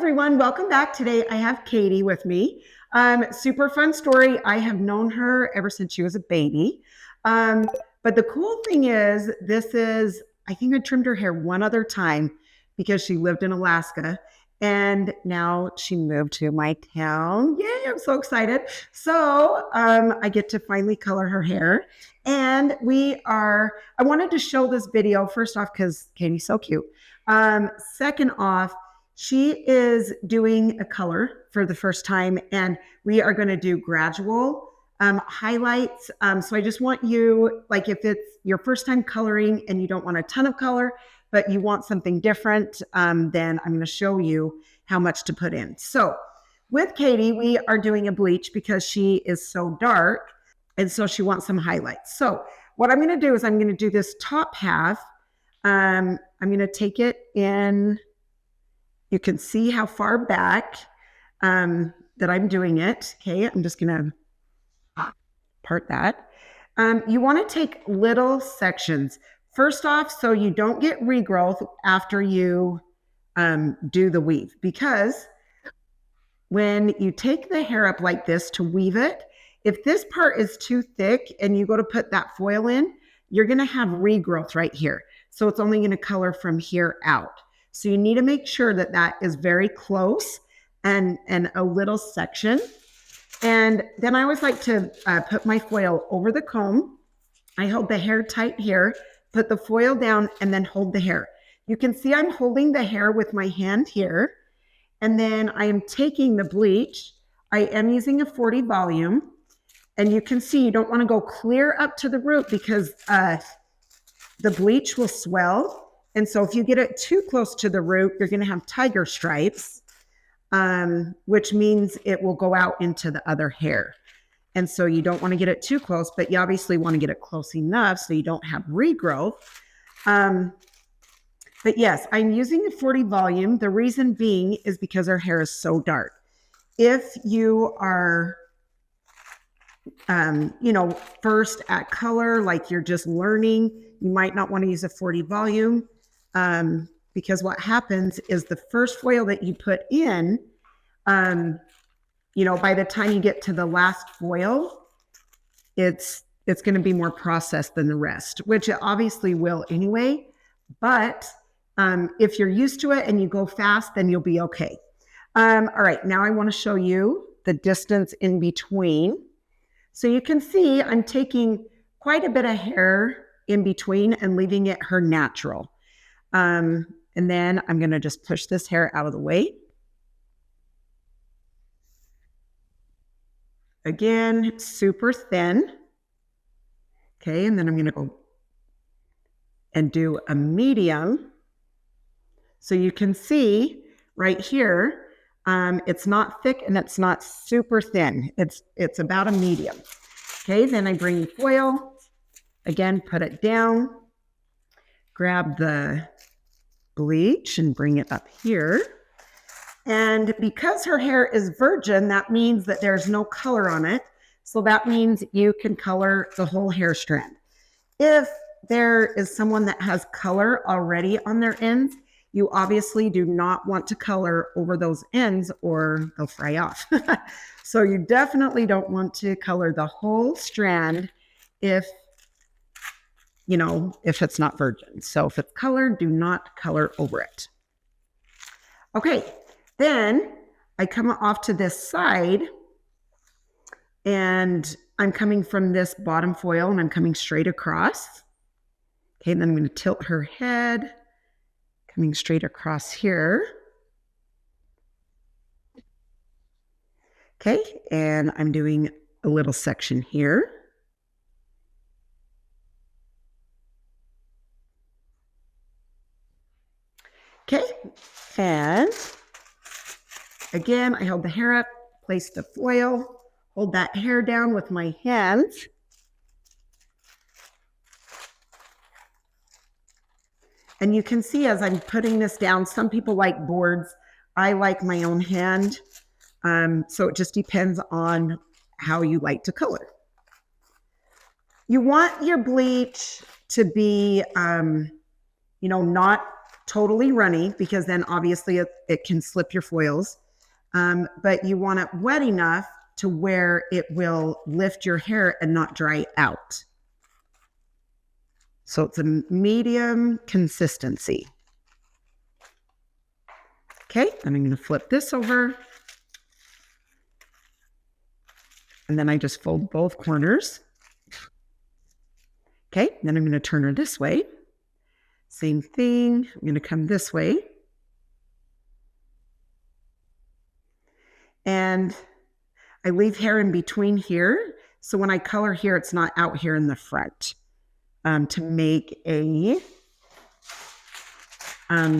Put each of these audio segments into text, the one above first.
everyone, welcome back. Today I have Katee with me. Super fun story. I have known her ever since she was a baby. But the cool thing is, I think I trimmed her hair one other time because she lived in Alaska and now she moved to my town. Yay, I'm so excited. So I get to finally color her hair. And I wanted to show this video first off because Katee's so cute. Second off, she is doing a color for the first time, and we are going to do gradual highlights. So I just want you, like if it's your first time coloring and you don't want a ton of color, but you want something different, then I'm going to show you how much to put in. So with Katee, we are doing a bleach because she is so dark, and so she wants some highlights. So what I'm going to do is I'm going to do this top half. I'm going to take it in. You can see how far back that I'm doing it. Okay, I'm just going to part that. You want to take little sections. First off, so you don't get regrowth after you do the weave. Because when you take the hair up like this to weave it, if this part is too thick and you go to put that foil in, you're going to have regrowth right here. So it's only going to color from here out. So you need to make sure that that is very close and a little section. And then I always like to put my foil over the comb. I hold the hair tight here, put the foil down, and then hold the hair. You can see I'm holding the hair with my hand here. And then I am taking the bleach. I am using a 40 volume. And you can see you don't want to go clear up to the root because the bleach will swell. And so if you get it too close to the root, you're going to have tiger stripes, which means it will go out into the other hair. And so you don't want to get it too close, but you obviously want to get it close enough so you don't have regrowth. But yes, I'm using a 40 volume. The reason being is because her hair is so dark. If you are first at color, like you're just learning, you might not want to use a 40 volume because what happens is the first foil that you put in, by the time you get to the last foil, it's going to be more processed than the rest, which it obviously will anyway. But if you're used to it and you go fast, then you'll be okay. All right, now I want to show you the distance in between. So you can see I'm taking quite a bit of hair in between and leaving it her natural. And then I'm going to just push this hair out of the way. Again, super thin. Okay, and then I'm going to go and do a medium. So you can see right here, it's not thick and it's not super thin. It's about a medium. Okay, then I bring the foil, again, put it down, grab the bleach and bring it up here. And because her hair is virgin, that means that there's no color on it. So that means you can color the whole hair strand. If there is someone that has color already on their ends, you obviously do not want to color over those ends or they'll fry off. So you definitely don't want to color the whole strand if it's not virgin. So if it's colored, do not color over it. Okay, then I come off to this side and I'm coming from this bottom foil and I'm coming straight across. Okay, and then I'm going to tilt her head, coming straight across here. Okay, and I'm doing a little section here. Okay, and again, I hold the hair up, place the foil, hold that hair down with my hands. And you can see as I'm putting this down, some people like boards. I like my own hand. So it just depends on how you like to color. You want your bleach to be, not totally runny because then obviously it can slip your foils. But you want it wet enough to where it will lift your hair and not dry out. So it's a medium consistency. Okay, and I'm going to flip this over. And then I just fold both corners. Okay, then I'm going to turn her this way. Same thing. I'm going to come this way. And I leave hair in between here. So when I color here, it's not out here in the front to make a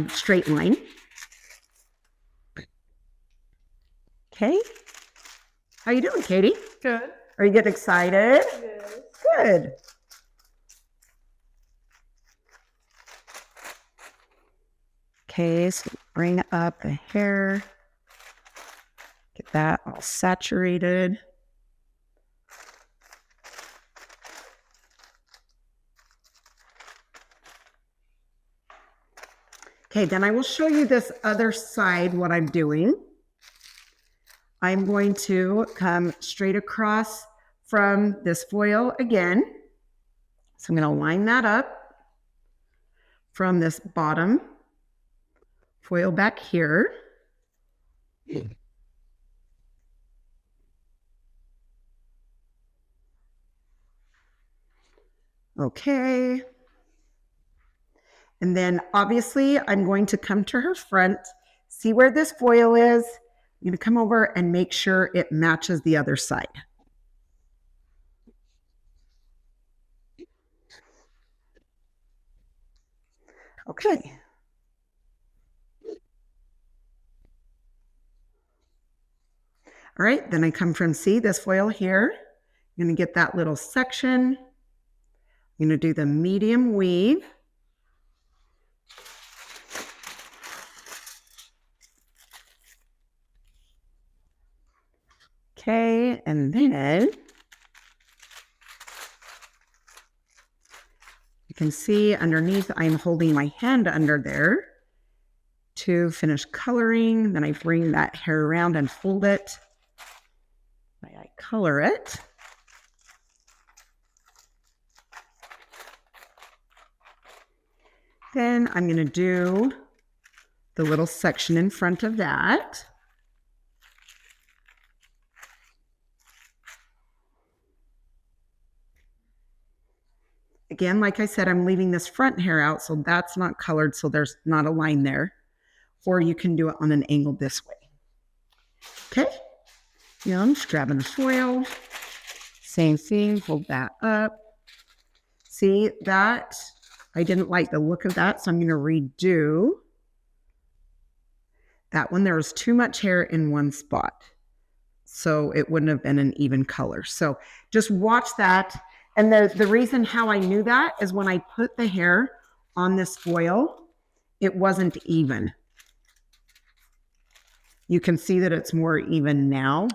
straight line. Okay. How you doing, Katee? Good. Are you getting excited? Good. Good. Okay, so bring up the hair. Get that all saturated. Okay, then I will show you this other side, what I'm doing. I'm going to come straight across from this foil again. So I'm going to line that up from this bottom foil back here. Okay. And then obviously I'm going to come to her front, see where this foil is. I'm going to come over and make sure it matches the other side. Okay. All right, then I come from, see this foil here. I'm going to get that little section. I'm going to do the medium weave. Okay, and then you can see underneath I'm holding my hand under there to finish coloring. Then I bring that hair around and hold it. I color it. Then I'm going to do the little section in front of that. Again, like I said, I'm leaving this front hair out, so that's not colored, so there's not a line there. Or you can do it on an angle this way. Okay, now I'm just grabbing the foil. Same thing, hold that up. See that? I didn't like the look of that, so I'm going to redo that one. There was too much hair in one spot, so it wouldn't have been an even color. So just watch that. And the reason how I knew that is when I put the hair on this foil, it wasn't even. You can see that it's more even now.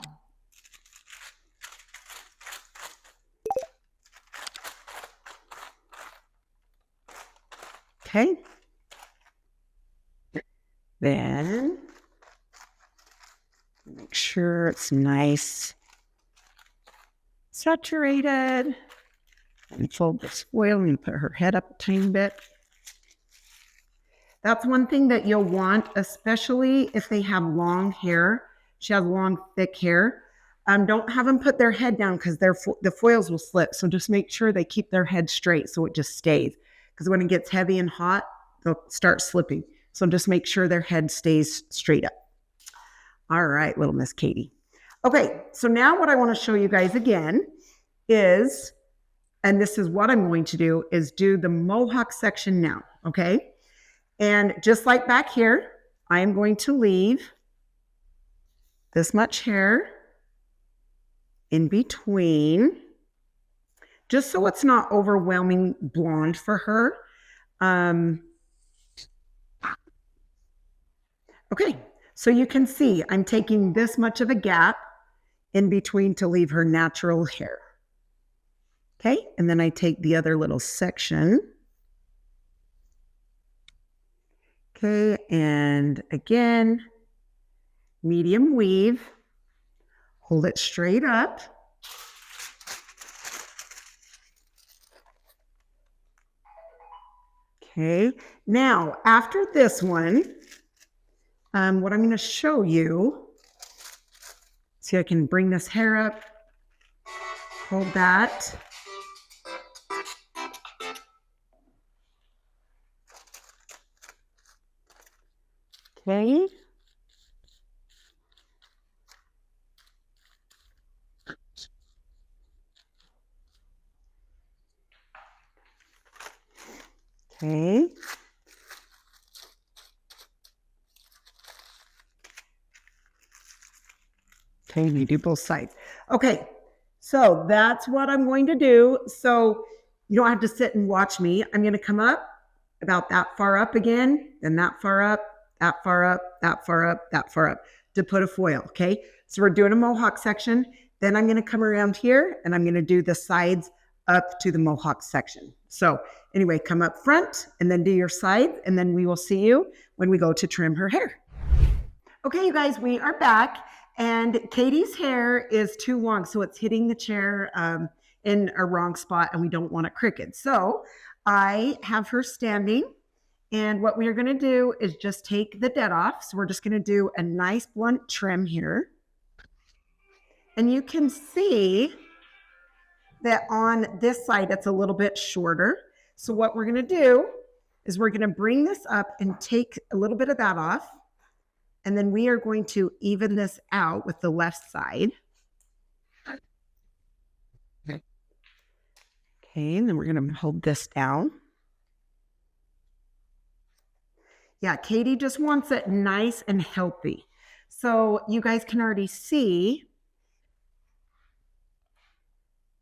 Okay. Then make sure it's nice, saturated. And fold this foil and put her head up a tiny bit. That's one thing that you'll want, especially if they have long hair. She has long, thick hair. Don't have them put their head down because the foils will slip. So just make sure they keep their head straight so it just stays. Because when it gets heavy and hot, they'll start slipping. So just make sure their head stays straight up. All right, little Miss Katee. Okay, so now what I want to show you guys again is, and this is what I'm going to do, is do the mohawk section now, okay? And just like back here, I am going to leave this much hair in between, just so it's not overwhelming blonde for her. Okay, so you can see I'm taking this much of a gap in between to leave her natural hair. Okay, and then I take the other little section Okay, and again, medium weave. Hold it straight up. Okay, now after this one, what I'm going to show you, see, I can bring this hair up, hold that. Okay. Okay. Okay, you do both sides. Okay, so that's what I'm going to do. So you don't have to sit and watch me. I'm going to come up about that far up again, then that far up, that far up, that far up, that far up to put a foil. Okay, so we're doing a mohawk section. Then I'm going to come around here and I'm going to do the sides up to the mohawk section. So anyway, come up front and then do your sides, and then we will see you when we go to trim her hair. Okay, you guys, we are back. And Katee's hair is too long, so it's hitting the chair in a wrong spot, and we don't want it crooked. So I have her standing, and what we are going to do is just take the dead off. So we're just going to do a nice blunt trim here. And you can see that on this side, it's a little bit shorter. So what we're going to do is we're going to bring this up and take a little bit of that off. And then we are going to even this out with the left side. Okay, and then we're going to hold this down. Yeah, Katee just wants it nice and healthy. So you guys can already see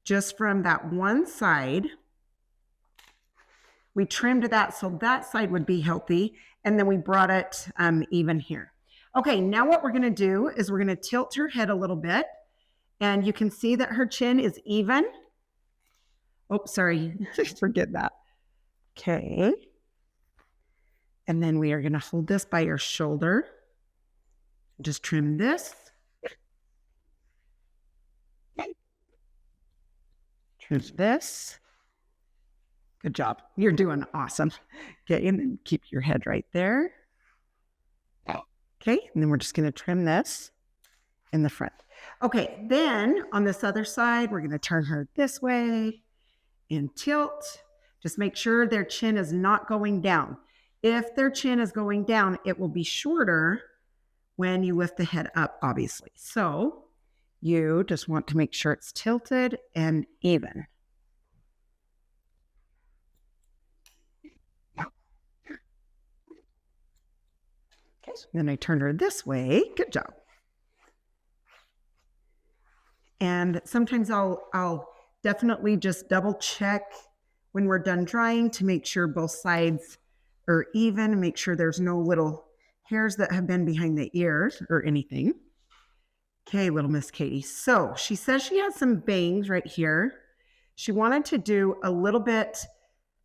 just from that one side, we trimmed that so that side would be healthy. And then we brought it even here. Okay, now what we're going to do is we're going to tilt her head a little bit, and you can see that her chin is even. Oh, sorry, forget that. Okay. And then we are going to hold this by your shoulder. Just trim this. Trim this. Good job. You're doing awesome. Okay, and then keep your head right there. Okay, and then we're just going to trim this in the front. Okay, then on this other side, we're going to turn her this way and tilt. Just make sure their chin is not going down. If their chin is going down, it will be shorter when you lift the head up, obviously. So you just want to make sure it's tilted and even. Okay, then I turn her this way. Good job. And sometimes I'll definitely just double check when we're done drying to make sure both sides are even, and make sure there's no little hairs that have been behind the ears or anything. Okay, little Miss Katee. So she says she has some bangs right here. She wanted to do a little bit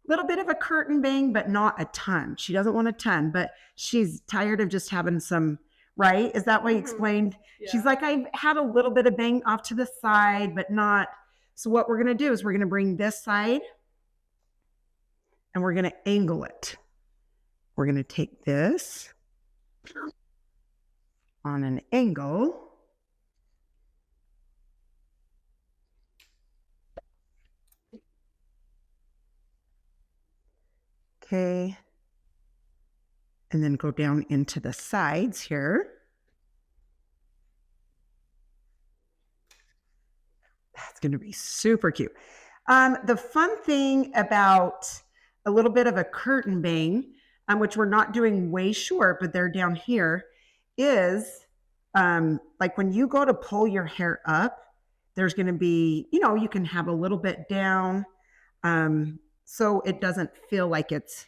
of a curtain bang, but not a ton. She doesn't want a ton, but she's tired of just having some, right? Is that what you explained? Yeah. She's like, I've had a little bit of bang off to the side, but not. So what we're going to do is we're going to bring this side and we're going to angle it. We're going to take this on an angle. Okay. And then go down into the sides here. That's going to be super cute. The fun thing about a little bit of a curtain bang, which we're not doing way short, but they're down here, is like when you go to pull your hair up, there's going to be, you can have a little bit down, so it doesn't feel like it's,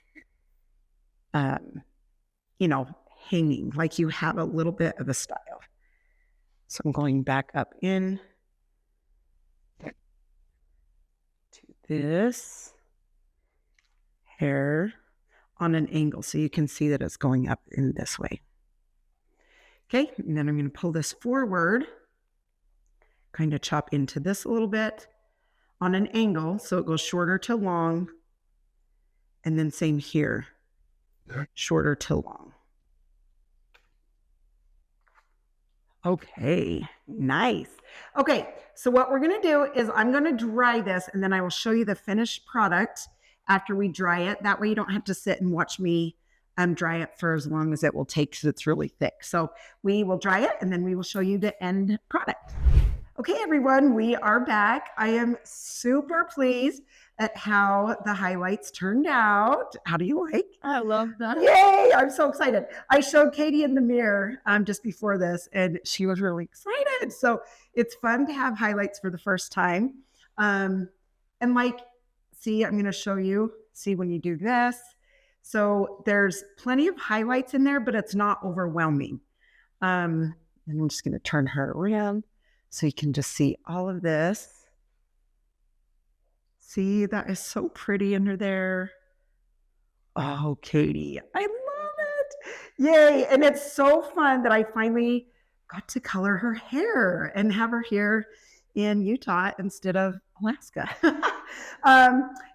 hanging, like you have a little bit of a style. So I'm going back up in to this hair on an angle so you can see that it's going up in this way. Okay, and then I'm going to pull this forward, kind of chop into this a little bit on an angle so it goes shorter to long, and then same here, shorter to long. Okay, nice. Okay, so what we're going to do is I'm going to dry this, and then I will show you the finished product after we dry it. That way you don't have to sit and watch me dry it for as long as it will take because it's really thick. So we will dry it, and then we will show you the end product. Okay, everyone, we are back. I am super pleased at how the highlights turned out. How do you like? I love that. Yay, I'm so excited. I showed Katee in the mirror just before this, and she was really excited. So it's fun to have highlights for the first time. And like, see, I'm gonna show you, see when you do this. So there's plenty of highlights in there, but it's not overwhelming. And I'm just gonna turn her around so you can just see all of this. See, that is so pretty under there. Oh, Katee, I love it. Yay. And it's so fun that I finally got to color her hair and have her here in Utah instead of Alaska.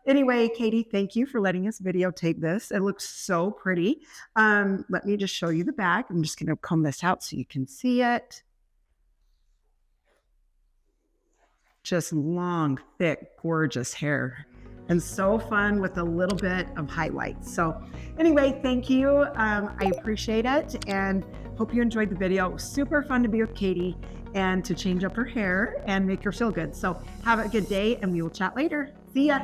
Anyway, Katee, thank you for letting us videotape this. It looks so pretty. Let me just show you the back. I'm just going to comb this out so you can see it. Just long, thick, gorgeous hair, and so fun with a little bit of highlights. So anyway, thank you. I appreciate it and hope you enjoyed the video. It was super fun to be with Katee and to change up her hair and make her feel good. So have a good day, and we will chat later. See ya.